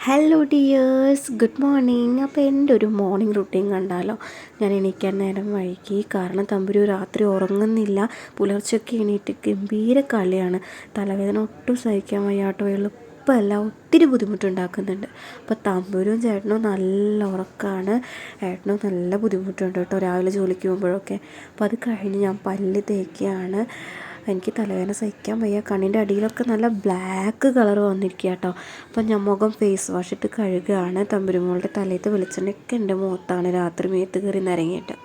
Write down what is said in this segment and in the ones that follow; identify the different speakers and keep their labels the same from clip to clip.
Speaker 1: Hello dears, good morning. അപ്പോൾ എൻ്റെ ഒരു മോർണിംഗ് റുട്ടീൻ കണ്ടാലോ. ഞാൻ എണീക്കാൻ നേരം വൈകി, കാരണം തമ്പുരു രാത്രി ഉറങ്ങുന്നില്ല. പുലർച്ചയ്ക്ക് എണീറ്റ് ഗംഭീര കളിയാണ്. തലവേദന ഒട്ടും സഹിക്കാൻ വയ്യാട്ടോ. എളുപ്പമല്ല, ഒത്തിരി ബുദ്ധിമുട്ടുണ്ടാക്കുന്നുണ്ട്. അപ്പോൾ തമ്പുരും ചേട്ടനും നല്ല ഉറക്കമാണ്. ഏട്ടനും നല്ല ബുദ്ധിമുട്ടുണ്ട് കേട്ടോ, രാവിലെ ജോലിക്ക് പോകുമ്പോഴൊക്കെ. അപ്പോൾ അത് കഴിഞ്ഞ് ഞാൻ പല്ല് തേക്കുകയാണ്. എനിക്ക് തലവേദന സഹിക്കാൻ വയ്യ. കണ്ണിൻ്റെ അടിയിലൊക്കെ നല്ല ബ്ലാക്ക് കളർ വന്നിരിക്കുക കേട്ടോ. അപ്പം ഞാൻ മുഖം ഫേസ് വാഷ് ഇട്ട് കഴുകുകയാണ്. തമ്പുരുമോളുടെ തലയത്ത് വെളിച്ചെണ്ണയൊക്കെ എൻ്റെ മുഖത്താണ് രാത്രി മേത്ത് കയറി നിരങ്ങിയിട്ട്.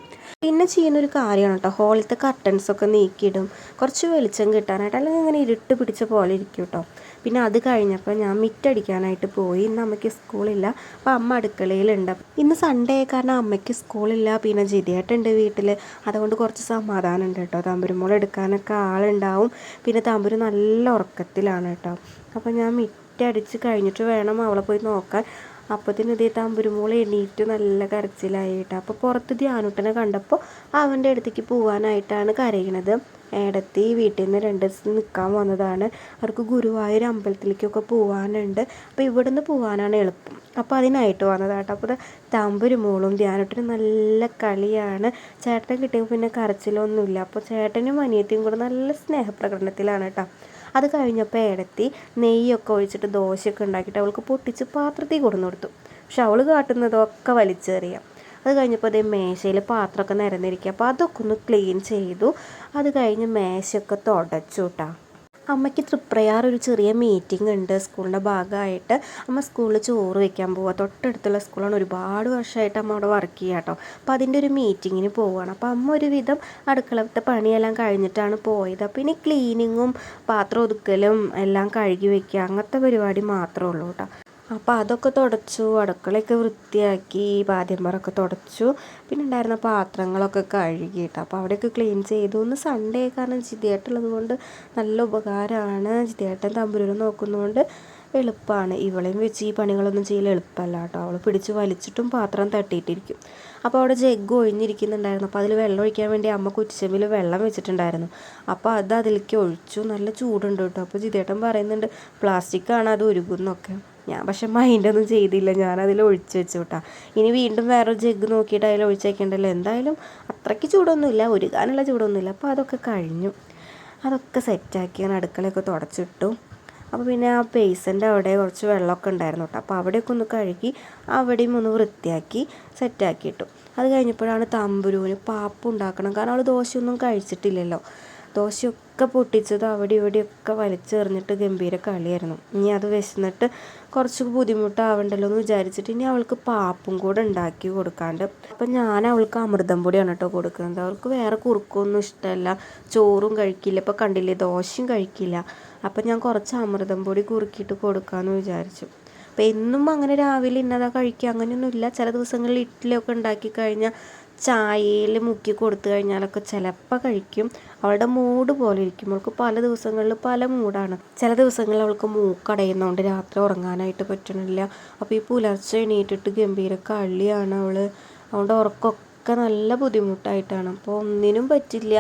Speaker 1: പിന്നെ ചെയ്യുന്നൊരു കാര്യമാണ് കേട്ടോ, ഹോളിലത്തെ കർട്ടൻസൊക്കെ നീക്കിയിടും, കുറച്ച് വെളിച്ചം കിട്ടാനായിട്ട്. അല്ലെങ്കിൽ ഇങ്ങനെ ഇരുട്ട് പിടിച്ച പോലെ ഇരിക്കും കേട്ടോ. പിന്നെ അത് കഴിഞ്ഞപ്പോൾ ഞാൻ മിറ്റടിക്കാനായിട്ട് പോയി. ഇന്ന് അമ്മയ്ക്ക് സ്കൂളില്ല, അപ്പോൾ അമ്മ അടുക്കളയിലുണ്ട്. ഇന്ന് സൺഡേ കാരണം അമ്മയ്ക്ക് സ്കൂളില്ല, പിന്നെ ജിതിയായിട്ടുണ്ട് വീട്ടിൽ. അതുകൊണ്ട് കുറച്ച് സമാധാനമുണ്ട് കേട്ടോ. തമ്പുരുമോൾ എടുക്കാനൊക്കെ ആളുണ്ടാവും. പിന്നെ തമ്പുരു നല്ല ഉറക്കത്തിലാണ് കേട്ടോ. അപ്പോൾ ഞാൻ മിറ്റടിച്ച് കഴിഞ്ഞിട്ട് വേണം അവളെ പോയി നോക്കാൻ. അപ്പത്തിന് ഇതേ തമ്പുരുമോൾ എണീറ്റ് നല്ല കരച്ചിലായിട്ട്. അപ്പോൾ പുറത്ത് ധ്യാനുട്ടനെ കണ്ടപ്പോൾ അവൻ്റെ അടുത്തേക്ക് പോകാനായിട്ടാണ് കരയണത്. ഏടത്തി വീട്ടിൽ നിന്ന് 2 ദിവസം നിൽക്കാൻ വന്നതാണ്. അവർക്ക് ഗുരുവായൂർ അമ്പലത്തിലേക്കൊക്കെ പോകാനുണ്ട്. അപ്പോൾ ഇവിടെ നിന്ന് പോകാനാണ് എളുപ്പം. അപ്പോൾ അതിനായിട്ട് വന്നതാട്ടോ. അപ്പോൾ തമ്പുരുമോളും ധ്യാനുട്ടനും നല്ല കളിയാണ്. ചേട്ടനെ കിട്ടിയപ്പോൾ പിന്നെ കരച്ചിലൊന്നുമില്ല. അപ്പോൾ ചേട്ടനും അനിയത്തിയും കൂടെ നല്ല സ്നേഹപ്രകടനത്തിലാണ് കേട്ടോ. അത് കഴിഞ്ഞപ്പോൾ ഏടത്തി നെയ്യൊക്കെ ഒഴിച്ചിട്ട് ദോശയൊക്കെ ഉണ്ടാക്കിയിട്ട് അവൾക്ക് പൊട്ടിച്ച് പാത്രത്തിൽ കൊടുന്നു കൊടുത്തു. പക്ഷെ അവൾ കാട്ടുന്നതൊക്കെ വലിച്ചെറിയാം. അത് കഴിഞ്ഞപ്പോൾ അതേ മേശയിൽ പാത്രമൊക്കെ നിരന്നിരിക്കുക. അപ്പോൾ അതൊക്കെ ഒന്ന് ക്ലീൻ ചെയ്തു. അത് കഴിഞ്ഞ് മേശയൊക്കെ തുടച്ചു കേട്ടോ. അമ്മയ്ക്ക് തൃപ്രയാർ ഒരു ചെറിയ മീറ്റിംഗ് ഉണ്ട് സ്കൂളിൻ്റെ ഭാഗമായിട്ട്. അമ്മ സ്കൂളിൽ ചോറ് വയ്ക്കാൻ പോവുക. തൊട്ടടുത്തുള്ള സ്കൂളാണ്. ഒരുപാട് വർഷമായിട്ട് അമ്മ അവിടെ വർക്ക് ചെയ്യുക കേട്ടോ. അപ്പോൾ അതിൻ്റെ ഒരു മീറ്റിങ്ങിന് പോവുകയാണ്. അപ്പോൾ അമ്മ ഒരുവിധം അടുക്കളത്തെ പണിയെല്ലാം കഴിഞ്ഞിട്ടാണ് പോയത്. അപ്പോൾ ഇനി ക്ലീനിങ്ങും പാത്രം ഒതുക്കലും എല്ലാം കഴുകി വയ്ക്കുക, അങ്ങനത്തെ പരിപാടി മാത്രമേ ഉള്ളൂ കേട്ടോ. അപ്പോൾ അതൊക്കെ തുടച്ചു, അടുക്കളയൊക്കെ വൃത്തിയാക്കി, പാദ്യമ്പറൊക്കെ തുടച്ചു. പിന്നെ ഉണ്ടായിരുന്ന പാത്രങ്ങളൊക്കെ കഴുകിയിട്ട് അപ്പോൾ അവിടെയൊക്കെ ക്ലീൻ ചെയ്തു. ഇന്ന് സൺഡേ കാരണം ജിതിയേട്ടുള്ളത് കൊണ്ട് നല്ല ഉപകാരമാണ്. ജിതിയേട്ടൻ തമ്പുരുവിനെ നോക്കുന്നതുകൊണ്ട് എളുപ്പമാണ്. ഇവളെയും വെച്ച് ഈ പണികളൊന്നും ചെയ്യൽ എളുപ്പമല്ല കേട്ടോ. അവൾ പിടിച്ച് വലിച്ചിട്ടും പാത്രം തട്ടിയിട്ടിരിക്കും. അപ്പോൾ അവിടെ ജഗ്ഗ് ഒഴിഞ്ഞിരിക്കുന്നുണ്ടായിരുന്നു. അപ്പോൾ അതിൽ വെള്ളം ഒഴിക്കാൻ വേണ്ടി അമ്മ കുറ്റിച്ചെമ്പിൽ വെള്ളം വെച്ചിട്ടുണ്ടായിരുന്നു. അപ്പോൾ അത് അതിലേക്ക് ഒഴിച്ചു. നല്ല ചൂടുണ്ട് കേട്ടോ. അപ്പോൾ ജിതേട്ടൻ പറയുന്നുണ്ട് പ്ലാസ്റ്റിക്കാണ് അത് ഉരുകുന്നൊക്കെ. ഞാൻ പക്ഷെ മൈൻഡൊന്നും ചെയ്തില്ല, ഞാനതിൽ ഒഴിച്ച് വെച്ചു കേട്ടോ. ഇനി വീണ്ടും വേറൊരു ജഗ്ഗ് നോക്കിയിട്ട് അതിൽ ഒഴിച്ച് വയ്ക്കേണ്ടല്ലോ. എന്തായാലും അത്രയ്ക്ക് ചൂടൊന്നുമില്ല, ഒരുകാനുള്ള ചൂടൊന്നുമില്ല. അപ്പോൾ അതൊക്കെ കഴിഞ്ഞു. അതൊക്കെ സെറ്റാക്കി അടുക്കളയൊക്കെ തുടച്ചിട്ടു. അപ്പോൾ പിന്നെ ആ ബേസിൻ്റെ അവിടെ കുറച്ച് വെള്ളമൊക്കെ ഉണ്ടായിരുന്നു കേട്ടോ. അപ്പോൾ അവിടെയൊക്കെ ഒന്ന് കഴുകി അവിടെയും ഒന്ന് വൃത്തിയാക്കി സെറ്റാക്കിയിട്ടു. അത് കഴിഞ്ഞപ്പോഴാണ് തമ്പുരുവിന് പാപ്പ് ഉണ്ടാക്കണം. കാരണം അവൾ ദോശയൊന്നും കഴിച്ചിട്ടില്ലല്ലോ. ദോശയൊക്കെ പൊട്ടിച്ചത് അവിടെ ഇവിടെയൊക്കെ വലിച്ചെറിഞ്ഞിട്ട് ഗംഭീര കളിയായിരുന്നു. ഇനി അത് വിശന്നിട്ട് കുറച്ച് ബുദ്ധിമുട്ടാവണ്ടല്ലോ എന്ന് വിചാരിച്ചിട്ട് ഇനി അവൾക്ക് പാപ്പും കൂടെ ഉണ്ടാക്കി കൊടുക്കാണ്ട്. അപ്പം ഞാൻ അവൾക്ക് അമൃതം പൊടിയാണ് കേട്ടോ കൊടുക്കുന്നത്. അവൾക്ക് വേറെ കുറുക്കൊന്നും ഇഷ്ടമല്ല, ചോറും കഴിക്കില്ല. ഇപ്പോൾ കണ്ടില്ലേ, ദോശയും കഴിക്കില്ല. അപ്പം ഞാൻ കുറച്ച് അമൃതം പൊടി കുറുക്കിയിട്ട് കൊടുക്കാമെന്ന് വിചാരിച്ചു. അപ്പോൾ എന്നും അങ്ങനെ രാവിലെ ഇന്നതാ കഴിക്കുക അങ്ങനെയൊന്നുമില്ല. ചില ദിവസങ്ങളിൽ ഇഡ്ഡലിയൊക്കെ ഉണ്ടാക്കി കഴിഞ്ഞാൽ ചായയിൽ മുക്കി കൊടുത്തു കഴിഞ്ഞാലൊക്കെ ചിലപ്പോൾ കഴിക്കും. അവളുടെ മൂഡ് പോലെ ഇരിക്കും. അവൾക്ക് പല ദിവസങ്ങളിൽ പല മൂഡാണ്. ചില ദിവസങ്ങളിൽ അവൾക്ക് മൂക്കടയുന്നതുകൊണ്ട് രാത്രി ഉറങ്ങാനായിട്ട് പറ്റണില്ല. അപ്പോൾ ഈ പുലർച്ചെ എണീറ്റിട്ട് ഗംഭീര കളിയാണ് അവൾ. അതുകൊണ്ട് ഉറക്കമൊക്കെ നല്ല ബുദ്ധിമുട്ടായിട്ടാണ്. അപ്പോൾ ഒന്നിനും പറ്റില്ല,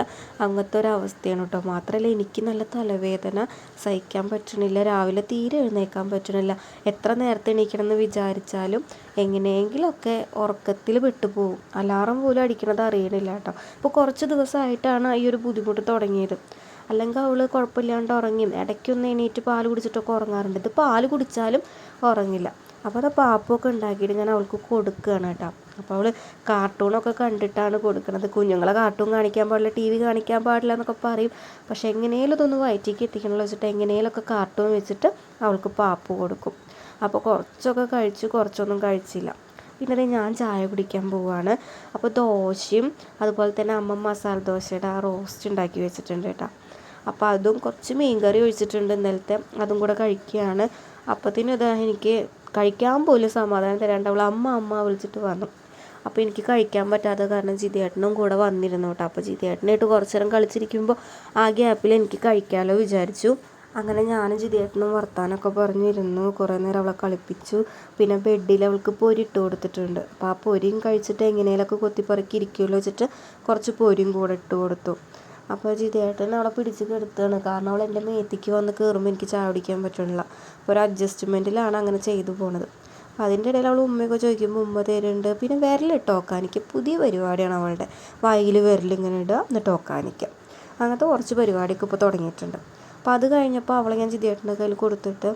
Speaker 1: അങ്ങനത്തെ ഒരവസ്ഥയാണ് കേട്ടോ. മാത്രമല്ല എനിക്ക് നല്ല തലവേദന സഹിക്കാൻ പറ്റണില്ല. രാവിലെ തീരെ എഴുന്നേൽക്കാൻ പറ്റണില്ല. എത്ര നേരത്തെ എണീക്കണമെന്ന് വിചാരിച്ചാലും എങ്ങനെയെങ്കിലുമൊക്കെ ഉറക്കത്തിൽ പെട്ടുപോകും. അലാറം പോലും അടിക്കണത് അറിയണില്ല കേട്ടോ. അപ്പോൾ കുറച്ച് ദിവസമായിട്ടാണ് ഈ ഒരു ബുദ്ധിമുട്ട് തുടങ്ങിയത്. അല്ലെങ്കിൽ അവൾ കുഴപ്പമില്ലാണ്ട് ഉറങ്ങി. ഇടയ്ക്കൊന്ന് എണീറ്റ് പാൽ കുടിച്ചിട്ടൊക്കെ ഉറങ്ങാറുണ്ട്. ഇത് പാൽ കുടിച്ചാലും ഉറങ്ങില്ല. അപ്പോൾ അത് പാപ്പൊക്കെ ഉണ്ടാക്കിയിട്ട് ഞാൻ അവൾക്ക് കൊടുക്കുകയാണ് കേട്ടോ. അപ്പോൾ അവൾ കാർട്ടൂണൊക്കെ കണ്ടിട്ടാണ് കൊടുക്കുന്നത്. കുഞ്ഞുങ്ങളെ കാർട്ടൂൺ കാണിക്കാൻ പാടില്ല, TV കാണിക്കാൻ പാടില്ല എന്നൊക്കെ പറയും. പക്ഷേ എങ്ങനെയും ഇതൊന്ന് വയറ്റിലേക്ക് എത്തിക്കണമല്ലോ വെച്ചിട്ട് എങ്ങനെയൊക്കെ കാർട്ടൂൺ വെച്ചിട്ട് അവൾക്ക് പാപ്പ് കൊടുക്കും. അപ്പോൾ കുറച്ചൊക്കെ കഴിച്ചു, കുറച്ചൊന്നും കഴിച്ചില്ല. പിന്നെ ഞാൻ ചായ കുടിക്കാൻ പോവുകയാണ്. അപ്പോൾ ദോശയും അതുപോലെ തന്നെ അമ്മ മസാല ദോശയുടെ ആ റോസ്റ്റ് ഉണ്ടാക്കി വെച്ചിട്ടുണ്ട് കേട്ടോ. അപ്പോൾ അതും കുറച്ച് മീൻകറി ഒഴിച്ചിട്ടുണ്ട് ഇന്നലത്തെ, അതും കൂടെ കഴിക്കുകയാണ്. അപ്പത്തിന് ഇതാ എനിക്ക് കഴിക്കാൻ പോലും സമാധാനം തരാണ്ട് അവൾ അമ്മ വിളിച്ചിട്ട് വന്നു. അപ്പോൾ എനിക്ക് കഴിക്കാൻ പറ്റാത്ത കാരണം ജിതിയേട്ടനും കൂടെ വന്നിരുന്നു കേട്ടോ. അപ്പോൾ ജിതിയേട്ടനായിട്ട് കുറച്ച് നേരം കളിച്ചിരിക്കുമ്പോൾ ആ ഗ്യാപ്പിൽ എനിക്ക് കഴിക്കാമല്ലോ വിചാരിച്ചു. അങ്ങനെ ഞാനും ജിതിയേട്ടനും വർത്താനമൊക്കെ പറഞ്ഞിരുന്നു. കുറേ നേരം അവളെ കളിപ്പിച്ചു. പിന്നെ ബെഡിൽ അവൾക്ക് പൊരി ഇട്ട് കൊടുത്തിട്ടുണ്ട്. അപ്പോൾ ആ പൊരിയും കഴിച്ചിട്ട് എങ്ങനെയൊക്കെ കൊത്തിപ്പറക്കി ഇരിക്കുമല്ലോ വെച്ചിട്ട് കുറച്ച് പൊരിയും കൂടെ ഇട്ട് കൊടുത്തു. അപ്പോൾ ജിതേട്ടൻ അവളെ പിടിച്ച് കിടത്തുകയാണ്. കാരണം അവൾ എൻ്റെ മേത്തേക്ക് വന്ന് കയറുമ്പോൾ എനിക്ക് ചായ കുടിക്കാൻ പറ്റണില്ല. അപ്പോൾ ഒരു അഡ്ജസ്റ്റ്മെൻറ്റിലാണ് അങ്ങനെ ചെയ്തു പോണത്. അതിൻ്റെ ഇടയിൽ അവൾ ഉമ്മയൊക്കെ ചോദിക്കുമ്പോൾ ഉമ്മ തരുന്നുണ്ട്. പിന്നെ വിരലിട്ട് ഓക്കാനിക്കുക പുതിയ പരിപാടിയാണ് അവളുടെ. വായിൽ വിരലിങ്ങനെ ഇടുക എന്നിട്ട് ഓക്കാനിക്കുക. അങ്ങനത്തെ കുറച്ച് പരിപാടിയൊക്കെ ഇപ്പോൾ തുടങ്ങിയിട്ടുണ്ട്. അപ്പോൾ അത് കഴിഞ്ഞപ്പോൾ അവളെ ഞാൻ ജിതിയേട്ടൻ്റെ കയ്യിൽ കൊടുത്തിട്ട്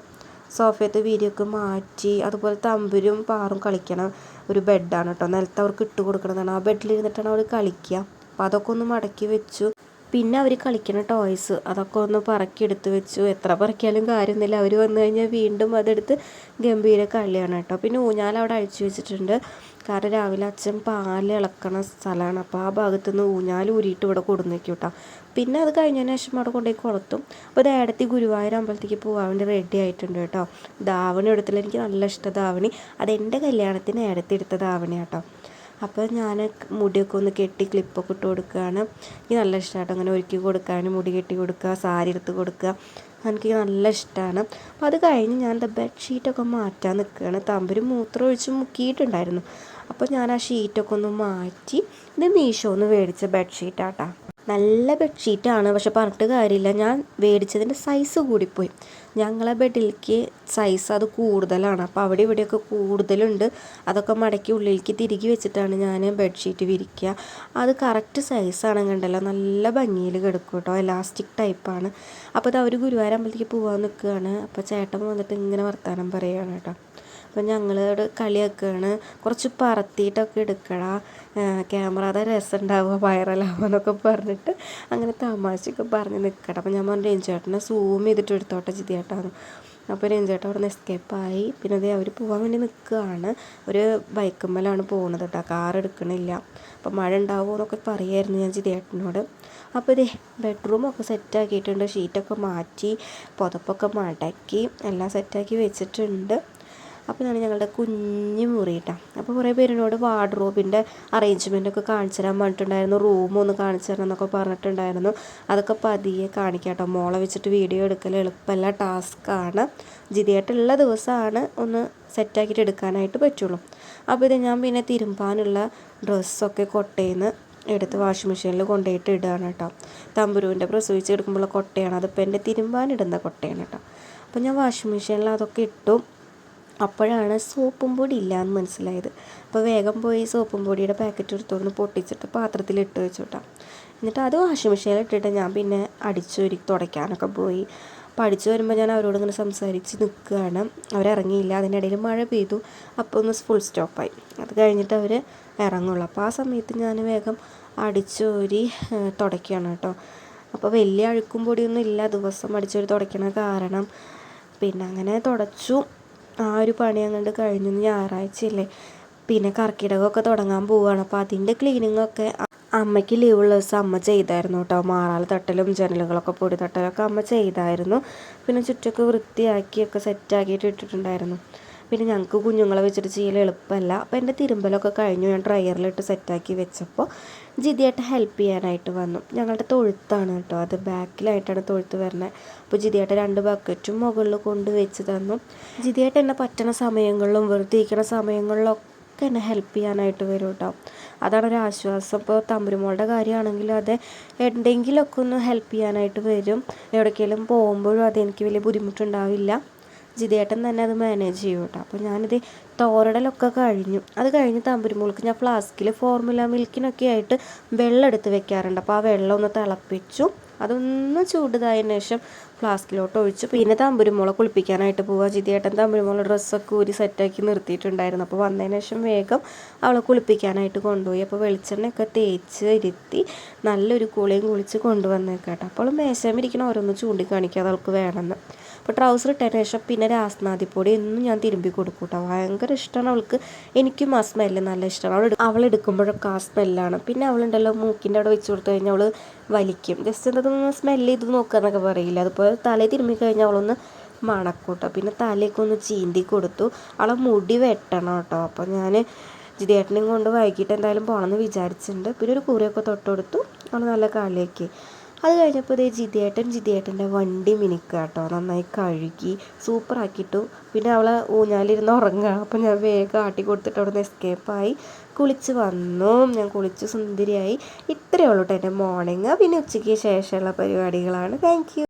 Speaker 1: സോഫയത്തെ വീരിയൊക്കെ മാറ്റി. അതുപോലെ തമ്പുരും പാറും കളിക്കണം ഒരു ബെഡാണ് കേട്ടോ, നിലത്ത് അവർക്ക് ഇട്ട് കൊടുക്കണതാണ്. ആ ബെഡിലിരുന്നിട്ടാണ് അവർ കളിക്കുക. അപ്പോൾ അതൊക്കെ ഒന്ന് മടക്കി വെച്ചു. പിന്നെ അവർ കളിക്കുന്ന ടോയ്സ് അതൊക്കെ ഒന്ന് പറക്കി എടുത്ത് വെച്ചു. എത്ര പറക്കിയാലും കാര്യമൊന്നുമില്ല, അവർ വന്നു കഴിഞ്ഞാൽ വീണ്ടും അതെടുത്ത് ഗംഭീര കളിയാണ് കേട്ടോ. പിന്നെ ഊഞ്ഞാൽ അവിടെ അഴിച്ചു വെച്ചിട്ടുണ്ട്. കാരണം രാവിലെ അച്ഛൻ പാല് ഇളക്കണ സ്ഥലമാണ്. അപ്പോൾ ആ ഭാഗത്തുനിന്ന് ഊഞ്ഞാൽ ഊരിയിട്ട് ഇവിടെ കൊടുന്ന് വയ്ക്കും കേട്ടോ. പിന്നെ അത് കഴിഞ്ഞതിന് ശേഷം അവിടെ കൊണ്ടുപോയി കൊളുത്തും. അപ്പോൾ ദേടത്തി ഗുരുവായൂർ അമ്പലത്തേക്ക് പോകാൻ വേണ്ടി റെഡി ആയിട്ടുണ്ട് കേട്ടോ. ധാവണി എടുത്തില്ല, എനിക്ക് നല്ല ഇഷ്ടം ധാവണി. അതെൻ്റെ കല്യാണത്തിന് ഏടത്തി എടുത്ത ധാവണി കേട്ടോ. അപ്പോൾ ഞാൻ മുടിയൊക്കെ ഒന്ന് കെട്ടി ക്ലിപ്പൊക്കെ ഇട്ട് കൊടുക്കുകയാണ്. എനിക്ക് നല്ല ഇഷ്ടമാട്ടോ അങ്ങനെ ഒരുക്കി കൊടുക്കാൻ, മുടി കെട്ടി കൊടുക്കുക, സാരി എടുത്ത് കൊടുക്കുക, എനിക്ക് നല്ല ഇഷ്ടമാണ്. അപ്പോൾ അത് കഴിഞ്ഞ് ഞാൻ ബെഡ്ഷീറ്റൊക്കെ മാറ്റാൻ നിൽക്കുകയാണ്. തമ്പുരു മൂത്രം ഒഴിച്ച് മുക്കിയിട്ടുണ്ടായിരുന്നു. അപ്പോൾ ഞാൻ ആ ഷീറ്റൊക്കെ ഒന്ന് മാറ്റി. ഇത് മീഷോന്ന് മേടിച്ച ബെഡ്ഷീറ്റാട്ടോ. നല്ല ബെഡ്ഷീറ്റാണ്, പക്ഷെ പറഞ്ഞിട്ട് കാര്യമില്ല, ഞാൻ മേടിച്ചതിൻ്റെ സൈസ് കൂടിപ്പോയി. ഞങ്ങളെ ബെഡിലേക്ക് സൈസ് അത് കൂടുതലാണ്. അപ്പോൾ അവിടെ ഇവിടെയൊക്കെ കൂടുതലുണ്ട്. അതൊക്കെ മടക്കി ഉള്ളിലേക്ക് തിരികെ വെച്ചിട്ടാണ് ഞാൻ ബെഡ്ഷീറ്റ് വിരിക്കുക. അത് കറക്റ്റ് സൈസാണ് കണ്ടല്ലോ, നല്ല ഭംഗിയിൽ കിടക്കും കേട്ടോ. എലാസ്റ്റിക് ടൈപ്പാണ്. അപ്പോൾ അത് അവർ ഗുരുവായൂർ അമ്പലത്തേക്ക് പോകാൻ നിൽക്കുകയാണ്. അപ്പോൾ ചേട്ടൻ വന്നിട്ട് ഇങ്ങനെ വർത്താനം പറയുകയാണ് കേട്ടോ. അപ്പോൾ ഞങ്ങളോട് കളിയാക്കുകയാണ്, കുറച്ച് പറത്തിയിട്ടൊക്കെ എടുക്കടാ, ക്യാമറ അതാ രസം ഉണ്ടാവുക, വൈറലാവുക എന്നൊക്കെ പറഞ്ഞിട്ട് അങ്ങനെ തമാശയൊക്കെ പറഞ്ഞ് നിൽക്കട്ടെ. അപ്പോൾ ഞാൻ പറഞ്ഞു രഞ്ജേട്ടനെ സൂം ചെയ്തിട്ട് എടുത്തോട്ടെ ജിതിയേട്ടാന്ന്. അപ്പോൾ രഞ്ജേട്ടൻ അവിടെ നിന്ന് എസ്കേപ്പായി. പിന്നെ അതേ അവർ പോകാൻ വേണ്ടി നിൽക്കുകയാണ്. ഒരു ബൈക്കുമ്മലാണ് പോകുന്നത് കേട്ടോ, കാർ എടുക്കണില്ല. അപ്പോൾ മഴ ഉണ്ടാവുമോ എന്നൊക്കെ പറയായിരുന്നു ഞാൻ ജിതിയേട്ടനോട്. അപ്പോൾ ഇതേ ബെഡ്റൂമൊക്കെ സെറ്റാക്കിയിട്ടുണ്ട്. ഷീറ്റൊക്കെ മാറ്റി പുതപ്പൊക്കെ മടക്കി എല്ലാം സെറ്റാക്കി വെച്ചിട്ടുണ്ട്. അപ്പോൾ ഇതാണ് ഞങ്ങളുടെ കുഞ്ഞു മുറി കേട്ടോ. അപ്പോൾ കുറേ പേരിനോട് വാർഡ്രോബിൻ്റെ അറേഞ്ച്മെൻറ്റൊക്കെ കാണിച്ചു തരാൻ പറഞ്ഞിട്ടുണ്ടായിരുന്നു, റൂമൊന്ന് കാണിച്ചു തരണം എന്നൊക്കെ പറഞ്ഞിട്ടുണ്ടായിരുന്നു. അതൊക്കെ പതിയെ കാണിക്കാം കേട്ടോ. മോളെ വെച്ചിട്ട് വീഡിയോ എടുക്കൽ എളുപ്പമല്ല, ടാസ്ക്കാണ്. ജിതിയായിട്ടുള്ള ദിവസമാണ് ഒന്ന് സെറ്റാക്കിയിട്ട് എടുക്കാനായിട്ട് പറ്റുള്ളൂ. അപ്പോൾ ഇത് ഞാൻ പിന്നെ തിരുമ്പാനുള്ള ഡ്രസ്സൊക്കെ കൊട്ടേന്ന് എടുത്ത് വാഷിംഗ് മെഷീനിൽ കൊണ്ടുപോയിട്ട് ഇടുകയാണ് കേട്ടോ. തമ്പുരുവിൻ്റെ പ്രസവിച്ച് എടുക്കുമ്പോഴുള്ള കൊട്ടയാണ്, അതിപ്പോൾ എൻ്റെ തിരുമ്പാനിടുന്ന കൊട്ടയാണ് കേട്ടോ. അപ്പോൾ ഞാൻ വാഷിംഗ് മെഷീനിൽ അതൊക്കെ ഇട്ടു. അപ്പോഴാണ് സോപ്പും പൊടി ഇല്ല എന്ന് മനസ്സിലായത്. അപ്പോൾ വേഗം പോയി സോപ്പും പൊടിയുടെ പാക്കറ്റ് എടുത്തുകൊണ്ട് പൊട്ടിച്ചിട്ട് പാത്രത്തിലിട്ട് വെച്ചു കേട്ടോ. എന്നിട്ട് അത് വാഷിംഗ് മെഷീനിൽ ഇട്ടിട്ട് ഞാൻ പിന്നെ അടിച്ചൊരു തുടയ്ക്കാനൊക്കെ പോയി. അപ്പോൾ അടിച്ചു വരുമ്പോൾ ഞാൻ അവരോട് ഇങ്ങനെ സംസാരിച്ച് നിൽക്കുകയാണ്. അവരിറങ്ങിയില്ല. അതിനിടയിൽ മഴ പെയ്തു. അപ്പോൾ ഒന്ന് ഫുൾ സ്റ്റോപ്പായി. അത് കഴിഞ്ഞിട്ട് അവർ ഇറങ്ങുള്ളൂ. അപ്പോൾ ആ സമയത്ത് ഞാൻ വേഗം അടിച്ചോരി തുടയ്ക്കുകയാണ് കേട്ടോ. അപ്പോൾ വലിയ അഴുക്കും പൊടിയൊന്നും ഇല്ല ദിവസം അടിച്ചോരി തുടയ്ക്കണ കാരണം. പിന്നെ അങ്ങനെ തുടച്ചു. ആ ഒരു പണി അങ്ങോട്ട് കഴിഞ്ഞു. ഞായറാഴ്ചയല്ലേ, പിന്നെ കർക്കിടകമൊക്കെ തുടങ്ങാൻ പോവുകയാണ്. അപ്പോൾ അതിൻ്റെ ക്ലീനിങ്ങൊക്കെ അമ്മയ്ക്ക് ലീവുള്ള ദിവസം അമ്മ ചെയ്തായിരുന്നു കേട്ടോ. മാറാൽ തട്ടലും ജനലുകളൊക്കെ പൊടി തട്ടലൊക്കെ അമ്മ ചെയ്തായിരുന്നു. പിന്നെ ചുറ്റൊക്കെ വൃത്തിയാക്കിയൊക്കെ സെറ്റാക്കിയിട്ട് ഇട്ടിട്ടുണ്ടായിരുന്നു. പിന്നെ ഞങ്ങൾക്ക് കുഞ്ഞുങ്ങളെ വെച്ചിട്ട് ചെയ്യൽ എളുപ്പമല്ല. അപ്പോൾ എൻ്റെ തിരുമ്പലൊക്കെ കഴിഞ്ഞു. ഞാൻ ഡ്രയറിലിട്ട് സെറ്റാക്കി വെച്ചപ്പോൾ ജിതിയായിട്ട് ഹെൽപ്പ് ചെയ്യാനായിട്ട് വന്നു. ഞങ്ങളുടെ തൊഴുത്താണ് കേട്ടോ, അത് ബാക്കിലായിട്ടാണ് തൊഴുത്ത് വരുന്നത്. അപ്പോൾ ജിതിയായിട്ട് 2 ബക്കറ്റും മുകളിൽ കൊണ്ട് വെച്ച് തന്നു. ജിതിയായിട്ട് എന്നെ പറ്റണ സമയങ്ങളിലും വെറുതെ ഇരിക്കുന്ന സമയങ്ങളിലൊക്കെ എന്നെ ഹെൽപ്പ് ചെയ്യാനായിട്ട് വരും കേട്ടോ. അതാണ് ഒരു ആശ്വാസം. ഇപ്പോൾ തമ്പുരുമോളുടെ കാര്യമാണെങ്കിലും അത് എന്തെങ്കിലുമൊക്കെ ഒന്ന് ഹെൽപ്പ് ചെയ്യാനായിട്ട് വരും. എവിടേക്കെങ്കിലും പോകുമ്പോഴും അതെനിക്ക് വലിയ ബുദ്ധിമുട്ടുണ്ടാവില്ല. ജിതിയേട്ടൻ തന്നെ അത് മാനേജ് ചെയ്യും കേട്ടോ. അപ്പോൾ ഞാനിത് തോരടലൊക്കെ കഴിഞ്ഞു. അത് കഴിഞ്ഞ് തമ്പുരുമോൾക്ക് ഞാൻ ഫ്ലാസ്കിൽ ഫോർമുല മിൽക്കിനൊക്കെ ആയിട്ട് വെള്ളം എടുത്ത് വെക്കാറുണ്ട്. അപ്പോൾ ആ വെള്ളം ഒന്ന് തിളപ്പിച്ചു. അതൊന്ന് ചൂടായതിനു ശേഷം ഫ്ലാസ്കിലോട്ട് ഒഴിച്ചു. പിന്നെ തമ്പുരുമോളെ കുളിപ്പിക്കാനായിട്ട് പോവുക. ജിതിയേട്ടൻ തമ്പുരുമോളെ ഡ്രസ്സൊക്കെ ഊരി സെറ്റാക്കി നിർത്തിയിട്ടുണ്ടായിരുന്നു. അപ്പോൾ വന്നതിന് ശേഷം വേഗം അവളെ കുളിപ്പിക്കാനായിട്ട് കൊണ്ടുപോയി. അപ്പോൾ വെളിച്ചെണ്ണയൊക്കെ തേച്ച് ഇരുത്തി നല്ലൊരു കുളിയും കുളിച്ച് കൊണ്ടുവന്നേക്കാട്ടോ. അപ്പോൾ മേശമിരിക്കണ ഓരോന്ന് ചൂണ്ടിക്കാണിക്കാതെ അവൾക്ക് വേണമെന്ന്. അപ്പോൾ ട്രൗസർ ഇട്ടതിന് ശേഷം പിന്നെ രാസ്നാദിപ്പൊടി എന്നും ഞാൻ തിരുമ്പി കൊടുക്കും കേട്ടോ. ഭയങ്കര ഇഷ്ടമാണ് അവൾക്ക്. എനിക്കും ആ സ്മെല്ല് നല്ല ഇഷ്ടമാണ്. അവളെടുക്കുമ്പോഴൊക്കെ ആ സ്മെല്ലാണ്. പിന്നെ അവളുണ്ടല്ലോ മൂക്കിൻ്റെ അവിടെ വെച്ച് കൊടുത്തു കഴിഞ്ഞാൽ അവൾ വലിക്കും. ജസ്റ്റ് എന്തൊന്ന് സ്മെല്ല് ചെയ്ത് നോക്കുക എന്നൊക്കെ പറയില്ല. അതുപോലെ തല തിരുമ്മി കഴിഞ്ഞാൽ അവളൊന്ന് മണക്കൂട്ടോ. പിന്നെ തലയൊക്കെ ഒന്ന് ചീന്തി കൊടുത്തു. അവളെ മുടി വെട്ടണം കേട്ടോ. അപ്പോൾ ഞാൻ ജിതിയേട്ടനെയും കൊണ്ട് വൈകിട്ട് എന്തായാലും പോകണമെന്ന് വിചാരിച്ചിട്ടുണ്ട്. പിന്നെ ഒരു കുറിയൊക്കെ തൊട്ടുകൊടുത്തു. അവൾ നല്ല കളിയാക്കി. അത് കഴിഞ്ഞപ്പോൾ ഇതേ ജിതിയേട്ടൻ്റെ വണ്ടി മിനുക്കുക കേട്ടോ. നന്നായി കഴുകി സൂപ്പറാക്കിയിട്ടു. പിന്നെ അവളെ ഊഞ്ഞാലിരുന്ന് ഉറങ്ങുക. അപ്പോൾ ഞാൻ വേഗം ആട്ടി കൊടുത്തിട്ട് അവിടെ നിന്ന് എസ്കേപ്പായി. കുളിച്ച് വന്നു. ഞാൻ കുളിച്ച് സുന്ദരിയായി. ഇത്രയേ ഉള്ളൂ കേട്ടോ എൻ്റെ മോർണിംഗ്. പിന്നെ ഉച്ചയ്ക്ക് ശേഷമുള്ള പരിപാടികളാണ്. Thank you.